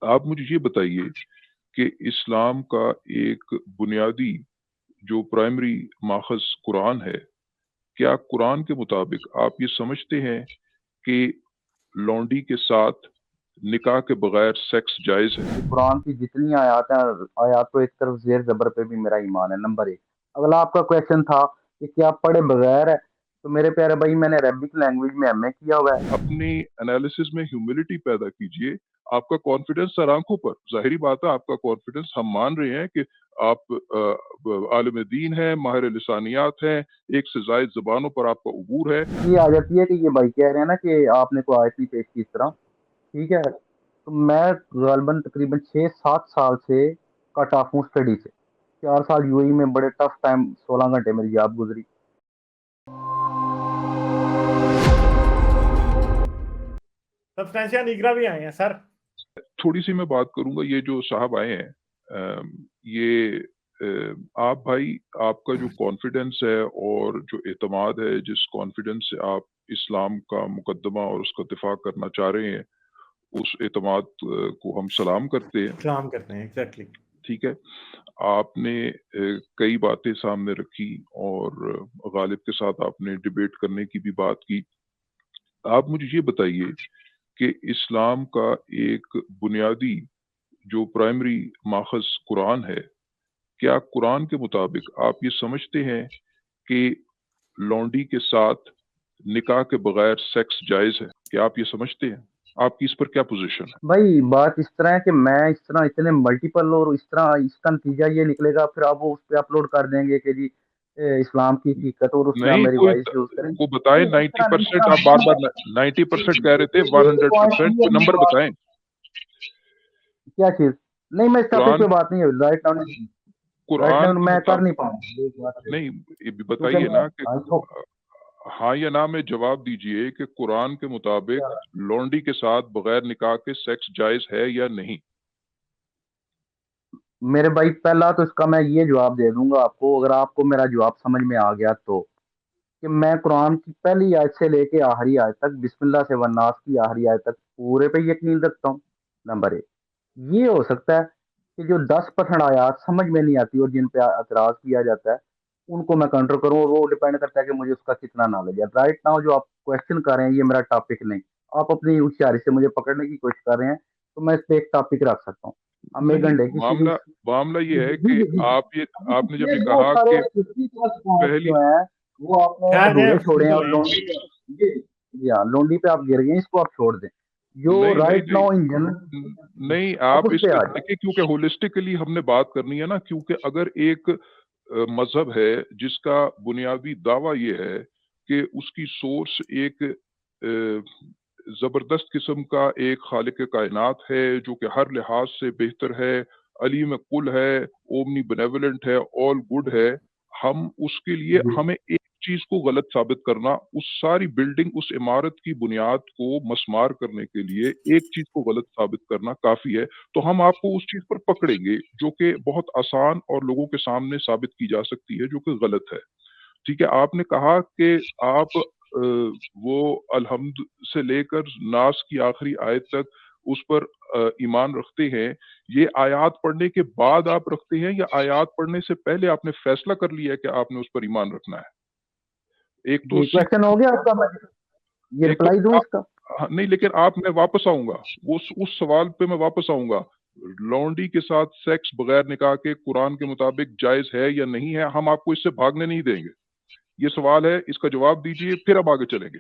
आप मुझे ये बताइए कि इस्लाम का एक बुनियादी जो प्राइमरी माखज़ कुरान है, क्या कुरान के मुताबिक आप ये समझते हैं कि लौंडी के साथ निकाह के बगैर सेक्स जायज़ है? कुरान की जितनी आयत हैं, आयत तो एक तरफ जेर जबर पे भी मेरा ईमान है, नंबर एक। अगला आपका क्वेश्चन था कि क्या पढ़े बगैर है, तो मेरे प्यारे भाई मैंने अरबिक लैंग्वेज में एमए किया हुआ है। अपनी एनालिसिस में ह्यूमिलिटी पैदा कीजिए। आपका कॉन्फिडेंस सर आंखों पर, ज़ाहिरी बात है आपका कॉन्फिडेंस हम मान रहे हैं कि आप आलिम दीन हैं, माहिर लिसानियात हैं, एक से ज़ायद ज़बानों पर आपका उबूर है। ये आ जाती है कि ये भाई कह रहे हैं ना कि आपने कोई आयत नहीं पेश की इस तरह, ठीक है। तो मैं गालबन तकरीबन 6-7 साल से कट ऑफ हूँ स्टडी से। 4 साल यूएई में बड़े टफ टाइम, 16 घंटे मेरी जॉब गुजरी। सब्सटेंशिया निगरा भी आए हैं सर। थोड़ी सी मैं बात करूंगा, ये जो साहब आए हैं ये आप भाई, आपका जो कॉन्फिडेंस है और जो एतमाद है, जिस कॉन्फिडेंस से आप इस्लाम का मुकदमा और उसका दिफा करना चाह रहे हैं, उस एतमाद को हम सलाम करते हैं। सलाम करते हैं, एग्जैक्टली। ठीक है, आपने कई बातें सामने रखी और गालिब के साथ आपने डिबेट करने की भी बात की। आप मुझे ये बताइए कि इस्लाम का एक बुनियादी जो प्राइमरी माखज़ कुरान है, क्या कुरान के मुताबिक आप ये समझते हैं कि लौंडी के साथ निकाह के बगैर सेक्स जायज़ है? क्या आप ये समझते हैं? आपकी इस पर क्या पोजीशन है? भाई बात इस तरह है कि मैं इस तरह इतने मल्टीपल और इस तरह इसका नतीजा ये निकलेगा, फिर आप वो उस पे अपलोड कर देंगे कि जी इस्लाम की हकीकत, और उसमें आप नहीं, मेरी कोई वॉइस यूज करें। को बताएं। नहीं, इस तरह नहीं 90% आप बार बार 90% कह रहे थे, ये पॉइंट 100% ये कोई नंबर बात बताएं। क्या चीज। नहीं, मैं इस टॉपिक कुरान पे बात नहीं है right now. Right Quran now के मैं कर नहीं मुताबिक पाऊंगा ये बात है। नहीं, ये भी क्योंकि बताइए मैं ना कि हाँ, हाँ या ना में जवाब दीजिए कि कुरान के मुताबिक लौंडी के साथ बगैर निकाह के सेक्स जायज है या नहीं। मेरे भाई पहला तो इसका मैं ये जवाब दे दूंगा आपको, अगर आपको मेरा जवाब समझ में आ गया तो, कि मैं कुरान की पहली आयत से लेके आखिरी आयत तक, बिस्मिल्लाह से वन्नास की आखिरी आयत तक पूरे पे यकीन रखता हूँ, नंबर एक। ये हो सकता है कि जो 10% आयात समझ में नहीं आती और जिन पे एतराज किया जाता है उनको मैं काउंटर करूँ, और वो डिपेंड करता है कि मुझे उसका कितना नॉलेज है। राइट नाउ जो आप क्वेश्चन कर रहे हैं ये मेरा टॉपिक नहीं, आप अपनी होशियारी से मुझे पकड़ने की कोशिश कर रहे हैं, तो मैं इस पे एक टॉपिक रख सकता हूँ। हम एक नहीं, घंटे की सीरीज। मामला मामला ये है जी कि जी जी जी। आपने जब ये ये बहुत कहा सारे कि 50+ पॉइंट्स पहली जो हैं वो आपने खैर अधूरे छोड़े हैं, तो और लोंडी पे, जी हाँ, लोंडी पे आप गिर गए, इसको आप छोड़ दें। जो नहीं नहीं राइट नहीं नाउ इन नहीं, जनरल आप आप उस इस पे पे आ जाए। देखिए, क्योंकि होलिस्टिकली हमने बात करनी है ना, क्योंकि अगर एक मजहब है जिसका बुनियादी दावा ये है कि उसकी सोर्स एक जबरदस्त किस्म का एक खालिक कायनात है जो कि हर लिहाज से बेहतर है, अलीम कुल है, ओमनी बेनेवलेंट है, ऑल गुड है, हम उसके लिए जी हमें एक चीज को गलत साबित करना, उस सारी बिल्डिंग, उस इमारत की बुनियाद को मस्मार करने के लिए एक चीज को गलत साबित करना काफी है। तो हम आपको उस चीज पर पकड़ेंगे जो कि बहुत आसान और लोगों के सामने साबित की जा सकती है, जो कि गलत है। ठीक है, आपने कहा कि आप वो अलहम्द से लेकर नास की आखिरी आयत तक उस पर ईमान रखते हैं। ये आयात पढ़ने के बाद आप रखते हैं या आयात पढ़ने से पहले आपने फैसला कर लिया है कि आपने उस पर ईमान रखना है? एक तो जी, क्वेश्चन हो गया आपका, मैं ये एक तो रिप्लाई दूं इसका। हाँ, नहीं, लेकिन आप, मैं वापस आऊंगा, वो उस सवाल पे मैं वापस आऊंगा। लौंडी के साथ सेक्स बगैर निकाह के कुरान के मुताबिक जायज है या नहीं है, हम आपको इससे भागने नहीं देंगे। ये सवाल है, इसका जवाब दीजिए, फिर अब आगे चलेंगे।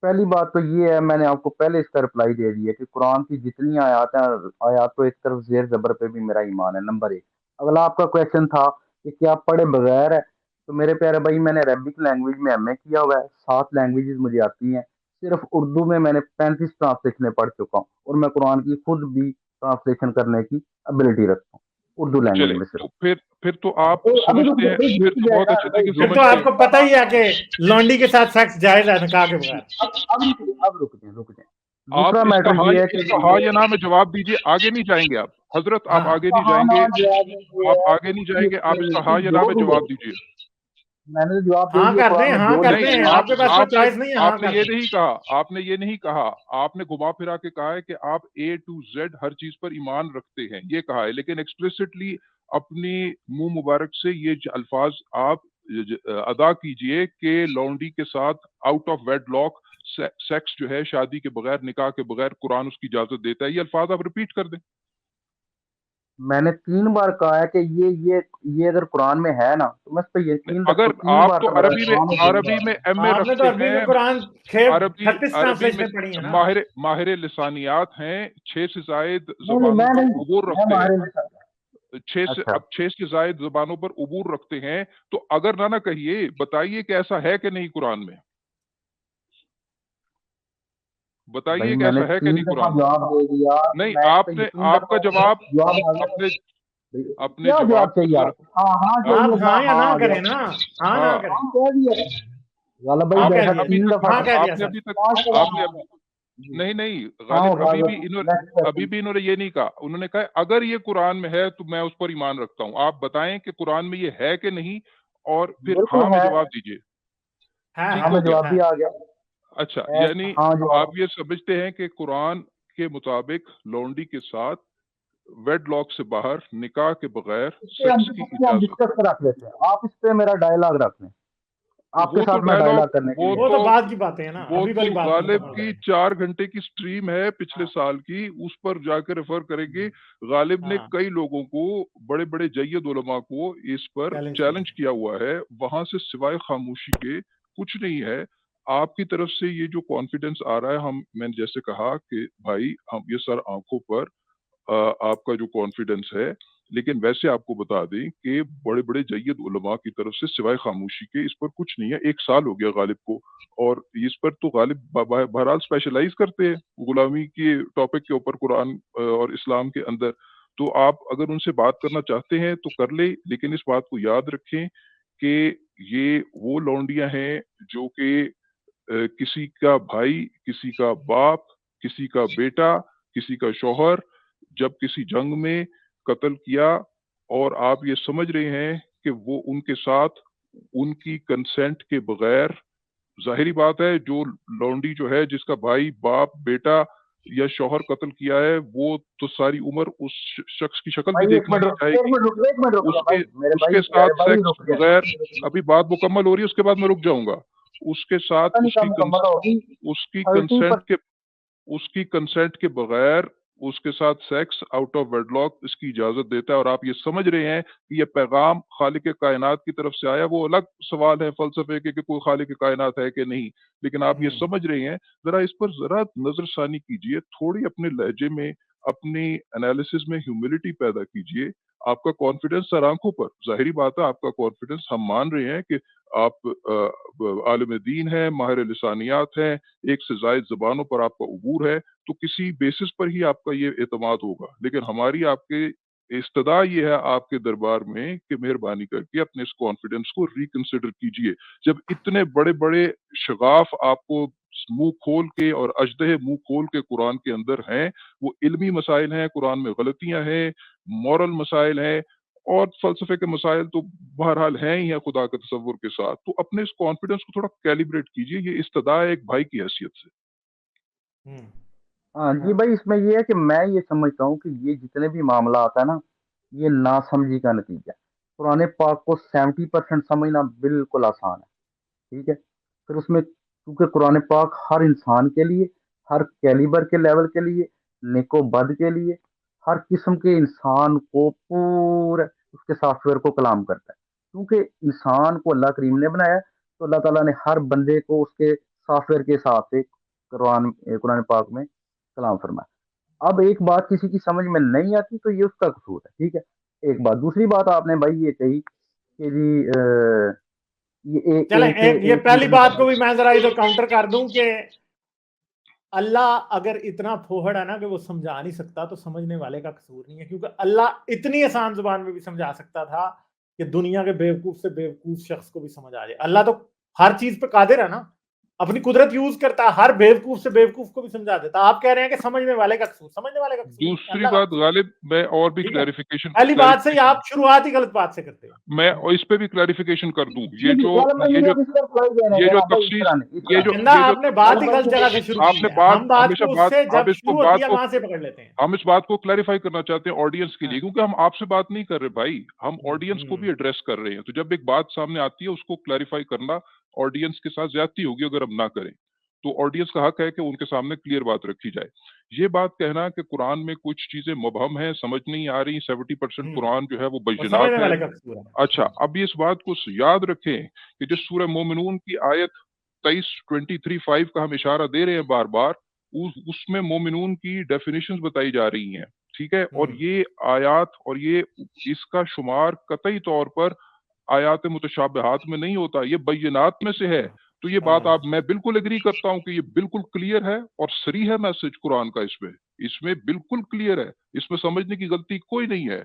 पहली बात तो ये है, मैंने आपको पहले इसका रिप्लाई दे दिया कि कुरान की जितनी आयत हैं, आयत तो एक तरफ जेर जबर पे भी मेरा ईमान है, नंबर एक। अगला आपका क्वेश्चन था कि क्या पढ़े बगैर है, तो मेरे प्यारे भाई मैंने अरबिक लैंग्वेज में एमए किया हुआ है, 7 लैंग्वेजेस मुझे आती हैं। सिर्फ उर्दू में मैंने 35 ट्रांसलेशनें पढ़ चुका हूँ, और मैं कुरान की खुद भी ट्रांसलेशन करने की एबिलिटी रखता हूँ, उर्दू लैंग्वेज चले, में सिर्फ। तो फिर तो आप तो अभी रुक समझते जाए, हैं, भाई फिर रुक तो जाए बहुत ना अच्छे भाई, तरीके से फिर तो समझते हैं। आपको पता ही है कि लौंडी के साथ सेक्स जायज है निकाह के बगैर। अब रुक जाए। दूसरा आप मैटर ये है कि इसका हाँ या ना में जवाब दीजिए, आगे नहीं जाएंगे आप हजरत, आप हाँ, आगे नहीं हाँ ना जाएंगे, जवाब ये आप है आगे नहीं कि जाएंगे, आप इसका हाँ या ना जो में भी हो, जवाब दीजिए। मैंने तो जवाब दे हाँ दिया कर दें, कुरान में हाँ जो कर नहीं, दें, लिखा है। आपके पास कोई आपने चॉइस नहीं है, हाँ आपने कर ये दें। नहीं कहा, आपने ये नहीं कहा, आपने घुमा फिरा के कहा है कि आप A to Z हर चीज पर ईमान रखते हैं, ये कहा है, लेकिन एक्सप्लिसिटली अपनी मुंह मुबारक से ये अल्फाज आप अदा कीजिए कि लौंडी के साथ आउट ऑफ वेडलॉक सेक्स जो है, शादी के बगैर, निकाह के बगैर, कुरान उसकी इजाजत देता है। ये अल्फाज आप रिपीट कर दें। मैंने 3 बार कहा है कि ये अगर कुरान में है ना तो मैं इस पे यकीन रखता अगर हूँ। 3 आप बार तो का मेरा कुरान में अरबी में एमए आपने तो रखते अरबी में हैं, कुरान अरबी 36 अरबी में ट्रांसलेशन पढ़ी है ना। माहिर लिसानियात हैं, 6 से ज़ायद नहीं ज़बानों मैं पर नहीं, उबूर मैं रखते हैं, माहिर लिसान। 6 से अच्छा, 6 से ज़ायद ज़बानों पर उबूर रखते हैं, तो अगर ना कहिए, बताइए कि ऐसा है कि नहीं कुरान में? भाई बताइए कि मैंने ऐसा है कि 3 नहीं दफा कुरान में? जवाब दे दिया तो नहीं, मैं इस पे आपने यकीन आपका रखता हूँ। जवाब जवाब आ गया अपने तो अपने क्या जवाब जवाब को चाहिए ज़रा आपको? हाँ हाँ आप आप चाहिए, हाँ हाँ या हाँ ना आ गया। करें ना, हाँ ना हाँ, करें, हाँ कह दिया गालिब भाई, हाँ कह आपने जैसा दिया अभी 3 तक दफा हाँ कह दिया आपने सर। अभी तक 5 दफा आपने हाँ जी। नहीं, नहीं, हाँ गालिब अभी भी नेक्स्ट क्वेश्चन। ये नहीं कहा। उन्होंने कहा अगर ये कुरान में है तो मैं उस पर ईमान रखता हूँ। आप बताएं कि कुरान में ये है कि नहीं, और फिर बिल्कुल हाँ में है। जवाब दीजिए। ठीक हाँ हो में गया। जवाब भी आ गया। अच्छा, है, यानी हाँ आप जवाब। ये समझते हैं कि कुरान के मुताबिक लौंडी के साथ वेडलॉक से बाहर, निकाह के बगैर सेक्स की इस पे हम इजाजत। डिस्कस पे रख लेते हैं, आप इस पे मेरा डायलॉग रख लें। आपके वो तो साथ मैं डायलॉग डायलॉग करने के वो लिए वो तो तो बाद की बातें है ना, वो अभी तो वाली बात नहीं गालिब करना की चाहिए। 4 घंटे की स्ट्रीम है पिछले हाँ साल की, उस पर जाकर रेफर करेंगे। गालिब ने हाँ कई लोगों को, बड़े बड़े जय्यद उलमा को इस पर चैलेंज किया। चैलेंज किया हुआ है। वहां से सिवाय खामोशी के कुछ नहीं है। आपकी तरफ से ये जो कॉन्फिडेंस आ रहा है, हम मैंने जैसे कहा कि भाई हम ये सर आंखों पर आपका जो कॉन्फिडेंस है, लेकिन वैसे आपको बता दें कि बड़े बड़े जय्यद उलमा की तरफ से सिवाय खामोशी के इस पर कुछ नहीं है। 1 साल हो गया गालिब को, और इस पर तो गालिब बहरहाल स्पेशलाइज करते हैं गुलामी के टॉपिक के ऊपर, कुरान और इस्लाम के अंदर। तो आप अगर उनसे बात करना चाहते हैं तो कर ले, लेकिन इस बात को याद रखें कि ये वो लौंडियां हैं जो कि किसी का भाई, किसी का बाप, किसी का बेटा, किसी का शौहर जब किसी जंग में कत्ल किया, और आप ये समझ रहे हैं कि वो उनके साथ उनकी कंसेंट के बगैर, जाहिरी बात है जो लौंडी जो है जिसका भाई, बाप, बेटा या शौहर कत्ल किया है, वो तो सारी उम्र उस शख्स की शक्ल भी भाई देखने नहीं एक चाहेगी। मिनट रुक, एक मिनट रुक जा उसके भाई, मेरे भाई उसके साथ प्यारे भाई सेक्स रुक जा। बगैर, अभी बात मुकम्मल हो रही है, उसके बाद मैं रुक जाऊंगा। उसके साथ पता नहीं कब मुकम्मल होगी। उसकी 30 उसकी कंसेंट के बगैर उसके साथ सेक्स आउट ऑफ वेडलॉक इसकी इजाजत देता है। और आप ये समझ रहे हैं कि ये पैगाम खालिक कायनात की तरफ से आया। वो अलग सवाल है फलसफे के कि कोई खालिक कायनात है कि नहीं, लेकिन आप ये समझ रहे हैं। जरा इस पर जरा नजरसानी कीजिए, थोड़ी अपने लहजे में, अपनी एनालिसिस में ह्यूमिलिटी पैदा कीजिए। आपका कॉन्फिडेंस सर आंखों पर, जाहिरी बात है आपका कॉन्फिडेंस हम मान रहे हैं कि आप आलिम दीन है, माहिर लिसानियात हैं, 1 से ज़ायद ज़बानों पर आपका उबूर है, तो किसी बेसिस पर ही आपका ये एतमाद होगा। लेकिन हमारी आपके इस्तदा ये है आपके दरबार में कि मेहरबानी करके अपने इस कॉन्फिडेंस को रिकंसिडर कीजिए। जब इतने बड़े-बड़े शगाफ आपको मुँह खोल के और अजदहे मुँह खोल के कुरान के अंदर हैं, वो इल्मी मसाइल हैं, कुरान में गलतियाँ हैं, मॉरल मसाइल हैं, और फ़लसफ़े के मसाइल तो बहरहाल हैं ही हैं खुदा के तसव्वुर के साथ। तो अपने इस कॉन्फिडेंस को थोड़ा कैलिब्रेट कीजिए, ये इस्तदा है एक भाई की हैसियत से। हाँ जी भाई, इसमें ये है कि मैं ये समझता हूँ कि ये जितने भी मामला आता है ना, ये नासमझी का नतीजा है। पुराने पाक को 70% समझना बिल्कुल आसान है, ठीक है। फिर उसमें क्योंकि कुरान पाक हर इंसान के लिए, हर कैलिबर के लेवल के लिए, नेको बद के लिए, हर किस्म के इंसान को पूरे उसके सॉफ्टवेयर को कलाम करता है। क्योंकि इंसान को अल्लाह करीम ने बनाया है, तो अल्लाह ताला ने हर बंदे को उसके सॉफ्टवेयर के हिसाब से कुरान कुरान पाक में कलाम फरमाया। अब एक बात किसी की समझ में नहीं आती तो ये उसका कसूर है, ठीक है। एक बात, दूसरी बात आपने भाई ये कही कि जी ये चलें, एक एक ये एक पहली मिनट बात को भी मैं जरा इधर काउंटर कर दूं कि अल्लाह अगर इतना फोहड़ है ना कि वो समझा नहीं सकता, तो समझने वाले का कसूर नहीं है। क्योंकि अल्लाह इतनी आसान जुबान में भी समझा सकता था कि दुनिया के बेवकूफ से बेवकूफ शख्स को भी समझ आ जाए। अल्लाह तो हर चीज पे कादिर है ना। اپنی قدرت یوز کرتا ہے, ہر بیوقوف سے بیوقوف کو بھی سمجھا دیتا. آپ کہہ رہے ہیں کہ سمجھنے والے کا قصور, سمجھنے والے کا قصور دوسری بات غالب, میں اور بھی کلیریفیکیشن پہلی بات سے آپ شروعات ہی غلط بات سے کرتے ہیں. میں اس پہ بھی کلیریفیکیشن کر دوں. یہ جو تخصیص, یہ جو آپ نے بات ہی غلط جگہ سے شروع آپ کی نے ہے. بات ہم بات کو اس سے جب شروع ہوتی ہے کو وہاں سے پکڑ لیتے ہیں. ہم اس بات کو کلیریفائی کرنا چاہتے ہیں آڈینس کے لیے, کیونکہ ہم آپ سے بات نہیں کر رہے بھائی, ہم آڈینس کو بھی ایڈریس کر رہے ہیں. تو جب ایک بات سامنے آتی ہے اس کو کلیریفائی کرنا آڈینس کے ساتھ زیادتی ہوگی اگر ہم نہ کریں. تو آڈینس کا حق ہے کہ ان کے سامنے کلیئر بات رکھی جائے. یہ بات کہنا کہ قرآن میں کچھ چیزیں مبہم ہیں, سمجھ نہیں آ رہی, 70% قرآن جو ہے وہ بینات ہے. اچھا, اب اس بات کو یاد رکھیں کہ جس سورہ مومنون کی آیت 23:5 کا ہم اشارہ دے رہے ہیں بار بار, اس میں مومنون کی ڈیفینیشنز بتائی جا رہی ہیں, ٹھیک ہے. اور یہ آیات اور یہ اس کا شمار قطعی طور پر آیات متشابہات میں نہیں ہوتا, یہ بینات میں سے ہے. تو یہ بات میں بالکل ایگری کرتا ہوں کہ یہ بالکل کلیئر ہے اور صریح ہے میسج قرآن کا. اس میں بالکل کلیئر ہے, اس میں سمجھنے کی غلطی کوئی نہیں ہے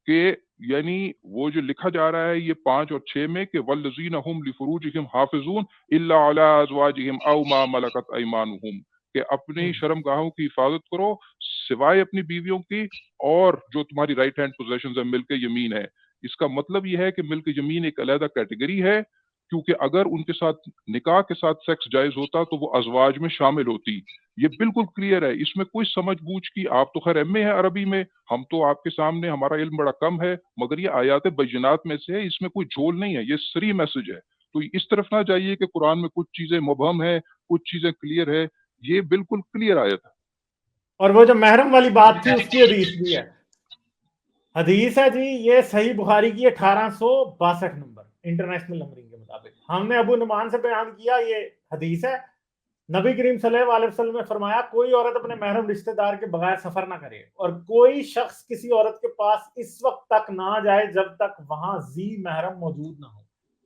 کہ یعنی وہ جو لکھا جا رہا ہے یہ 5 اور 6 میں کہ والذین هم لفروجہم حافظون الا علی ازواجہم او ما ملکت ایمانہم, کہ اپنی شرم گاہوں کی حفاظت کرو سوائے اپنی بیویوں کی اور جو تمہاری رائٹ ہینڈ پوزیشنز ہیں, ملک یمین ہے. اس کا مطلب یہ ہے کہ ملک یمین ایک علیحدہ کیٹیگری ہے, کیونکہ اگر ان کے ساتھ نکاح کے ساتھ سیکس جائز ہوتا تو وہ ازواج میں شامل ہوتی. یہ بالکل کلیئر ہے, اس میں کوئی سمجھ بوجھ کی, آپ تو خیر ایم اے ہے عربی میں, ہم تو آپ کے سامنے ہمارا علم بڑا کم ہے, مگر یہ آیات بینات میں سے ہے, اس میں کوئی جھول نہیں ہے, یہ صریح میسج ہے. تو اس طرف نہ جائیے کہ قرآن میں کچھ چیزیں مبہم ہے, کچھ چیزیں کلیئر ہے, یہ بالکل کلیئر آیت ہے. اور وہ جو محرم والی بات تھی اس کی حدیث بھی ہے, حدیث ہے جی, یہ صحیح بخاری کی 1862 نمبر انٹرنیشنل نمبرنگ کے مطابق. ہم نے ابو نعمان سے بیان کیا, یہ حدیث ہے. نبی کریم صلی اللہ علیہ وسلم نے فرمایا کوئی عورت اپنے محرم رشتہ دار کے بغیر سفر نہ کرے, اور کوئی شخص کسی عورت کے پاس اس وقت تک نہ جائے جب تک وہاں ذی محرم موجود نہ ہو.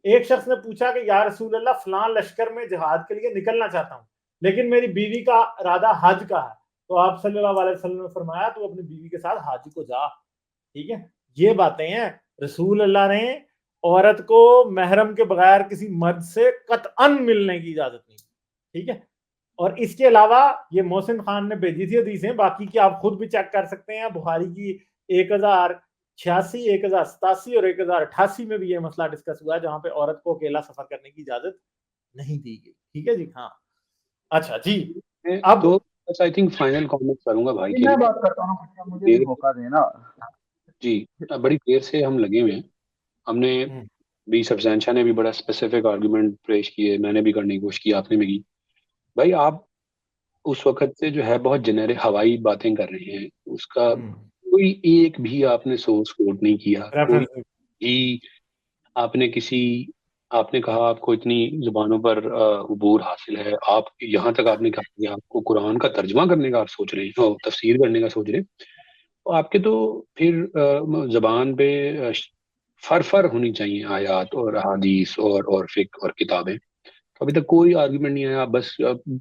ایک شخص نے پوچھا کہ یا رسول اللہ, فلاں لشکر میں جہاد کے لیے نکلنا چاہتا ہوں لیکن میری بیوی کا ارادہ حج کا ہے. تو آپ صلی اللہ علیہ وسلم نے فرمایا تو اپنی بیوی کے ساتھ حج کو جا. ٹھیک ہے, یہ باتیں ہیں. رسول اللہ نے عورت کو محرم کے بغیر کسی مرد سے قطعاً ملنے کی اجازت نہیں. ٹھیک ہے, اور اس کے علاوہ یہ محسن خان نے بھیجی تھی حدیثیں, باقی کی آپ خود بھی چیک کر سکتے ہیں. بخاری کی 1086, 1087 اور 1088 میں بھی یہ مسئلہ ڈسکس ہوا ہے, جہاں پہ عورت کو اکیلا سفر کرنے کی اجازت نہیں دی گئی. ٹھیک ہے جی. ہاں اچھا جی, اب آئی تھنک فائنل کامنٹ کروں گا بھائی کے میں لیے. بات کرتا ہوں, مجھے بھی موقع دینا. جی, بڑی دیر سے ہم لگے ہوئے ہیں. ہم نے بھی, سبزانشاہ نے بھی بڑا اسپیسیفک آرگومنٹ پیش کیے, میں نے بھی کرنے کی کوشش کی, آپ نے بھی کی. بھائی آپ اس وقت سے جو ہے بہت جنیرک ہوائی باتیں کر رہے ہیں, اس کا کوئی ایک بھی آپ نے سورس کوٹ نہیں کیا. کوئی بھی آپ نے آپ نے کہا آپ کو اتنی زبانوں پر عبور حاصل ہے, آپ یہاں تک آپ نے کہا کہ آپ کو قرآن کا ترجمہ کرنے کا آپ سوچ رہے ہیں, تفسیر کرنے کا سوچ رہے ہیں. آپ کے تو پھر زبان پہ فر ہونی چاہیے آیات اور احادیث اور فقہ اور کتابیں. ابھی تک کوئی آرگومنٹ نہیں آیا, بس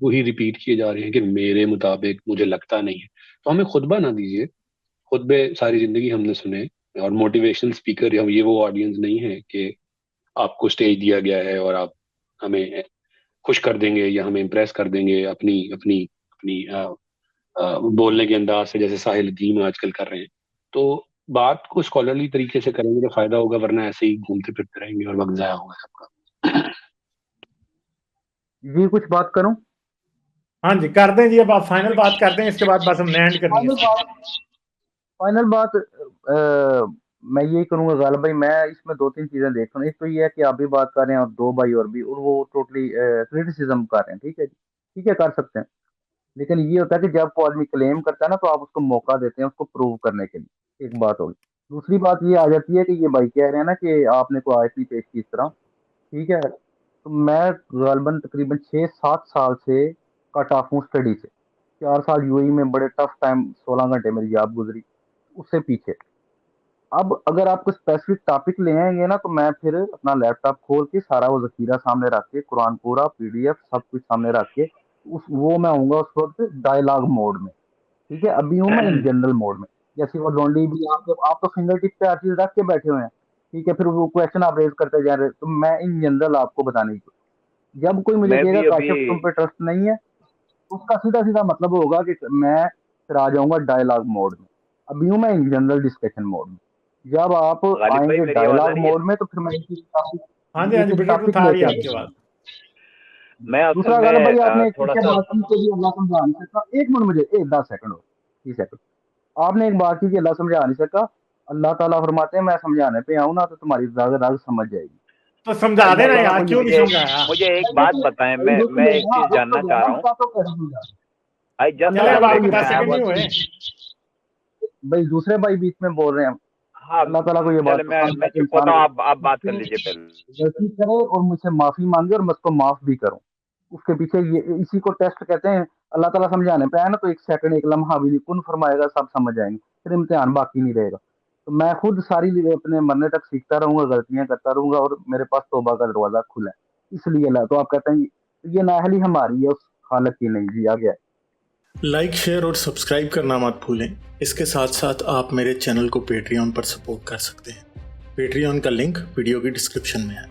وہی ریپیٹ کیے جا رہے ہیں کہ میرے مطابق, مجھے لگتا نہیں ہے. تو ہمیں خطبہ نہ دیجیے, خطبے ساری زندگی ہم نے سنے, اور موٹیویشنل اسپیکر یہ وہ آڈینس نہیں ہے کہ آپ کو اسٹیج دیا گیا ہے اور آپ ہمیں خوش کر دیں گے یا ہمیں امپریس کر دیں گے اپنی اپنی اپنی بولنے کے انداز سے, جیسے ساحل الدین آج کل کر رہے ہیں. تو بات کو اسکالرلی طریقے سے کریں گے تو فائدہ ہوگا, ورنہ ایسے ہی گھومتے پھرتے رہیں گے اور وقت ضائع ہوگا سب کا. جی کچھ بات کروں؟ ہاں جی کر دیں جی, اب آپ فائنل بات کر دیں, اس کے بعد بس ہم نے اینڈ کرنی ہے. فائنل بات میں یہی کروں گا غالب بھائی, میں اس میں 2-3 چیزیں دیکھ رہا ہوں. ایک تو یہ ہے کہ آپ بھی بات کر رہے ہیں اور 2 بھائی اور بھی, اور وہ ٹوٹلی کریٹیسزم کر رہے ہیں. ٹھیک ہے جی, ٹھیک ہے, کر سکتے ہیں. لیکن یہ ہوتا ہے کہ جب کوئی آدمی کلیم کرتا ہے نا, تو آپ اس کو موقع دیتے ہیں اس کو پروو کرنے کے لیے. ایک بات ہوگی. دوسری بات یہ آ جاتی ہے کہ یہ بھائی کہہ رہے ہیں نا کہ آپ نے کوئی آیت نہیں پیش کی اس طرح. ٹھیک ہے, تو میں غالباً تقریباً 6-7 سال سے کٹ آف ہوں اسٹڈی سے. 4 سال یو اے میں بڑے ٹف ٹائم, 16 گھنٹے میری جاب گزری, اس سے پیچھے. اب اگر آپ کو اسپیسیفک ٹاپک لے آئیں گے نا, تو میں پھر اپنا لیپ ٹاپ کھول کے سارا وہ ذخیرہ سامنے رکھ کے, قرآن پورا PDF سب کچھ سامنے رکھ کے, وہ میں ہوں گا اس وقت ڈائلاگ موڈ میں. ٹھیک ہے, ابھی ہوں میں ان جنرل موڈ میں, جیسے وہ لونڈی بھی آپ تو فنگر ٹپ پہ ہر چیز رکھ کے بیٹھے ہوئے ہیں. ٹھیک ہے, پھر وہ کویشچن آپ ریز کرتے جا رہے, تو میں ان جنرل آپ کو بتانے کی. जब कोई मुझे मैं कहेगा भी काशिफ अभी तुम पे ट्रस्ट नहीं है, उसका सीधा सीधा मतलब होगा कि मैं फिर आ जाऊंगा डायलॉग मोड में। अभी हूँ मैं जनरल डिस्कशन मोड में। जब आप गालिब भाई आएंगे मेरी आवाज आ डायलॉग रही है? मोड में तो फिर मैं एक हाँ जी एक ब्लूटूथ टॉपिक आ रही लेके है आपकी आऊंगा। आवाज। मैं असल दूसरा गालिब भाई में आपने एक थोड़ा पीछे सा बात की कि जी अल्लाह समझा नहीं सकता। एक मिनट मुझे 10 सेकंड हो 30 सेकंड। आपने एक बात की कि अल्लाह समझा नहीं सकता। अल्लाह ताला फरमाते हैं मैं समझाने पे आऊँ ना तो तुम्हारी रग रग समझ जाएगी। तो समझा भाई देना अल्लाह ताला यार, को क्यों नहीं मुझे समझाया? मुझे एक बात लेकिन बताएं, भाई मैं रुक मैं लो एक ना, चीज रुक जानना तो चाह जाओ रहा ना, हूँ। बता तो कैसे समझा। आई जस्ट चले अब अल्लाह ताला आपके को ये 10 मैं सेकंड नहीं वाज हुए। भाई दूसरे भाई बीच में बोल रहे हैं। हाँ अल्लाह ताला को ये बात चले पसंद मैं है कि चुप इंसान होता हूँ, आप बात कर लीजिए पहले। गलती करे और मुझसे माफी मांगे और मैं उसको माफ भी करूं। उसके पीछे ये इसी को टेस्ट कहते हैं। अल्लाह ताला समझाने पे आया ना तो एक सेकंड एक लम्हा भी नहीं, कुन फरमाएगा सब समझ जाएंगे, फिर इम्तिहान बाकी नहीं रहेगा। तो मैं खुद सारी अपने मरने तक सीखता रहूंगा, गलतियां करता रहूंगा और मेरे पास तौबा का दरवाजा खुला है। इसलिए अल्लाह तो आप कहते हैं ये नाअहली हमारी है, उस खालक की नहीं। जी आ गया। लाइक, शेयर और सब्सक्राइब करना मत भूलें। इसके साथ साथ आप मेरे चैनल को पेट्रियन पर सपोर्ट कर सकते हैं। पेट्रियन का लिंक वीडियो की डिस्क्रिप्शन में है।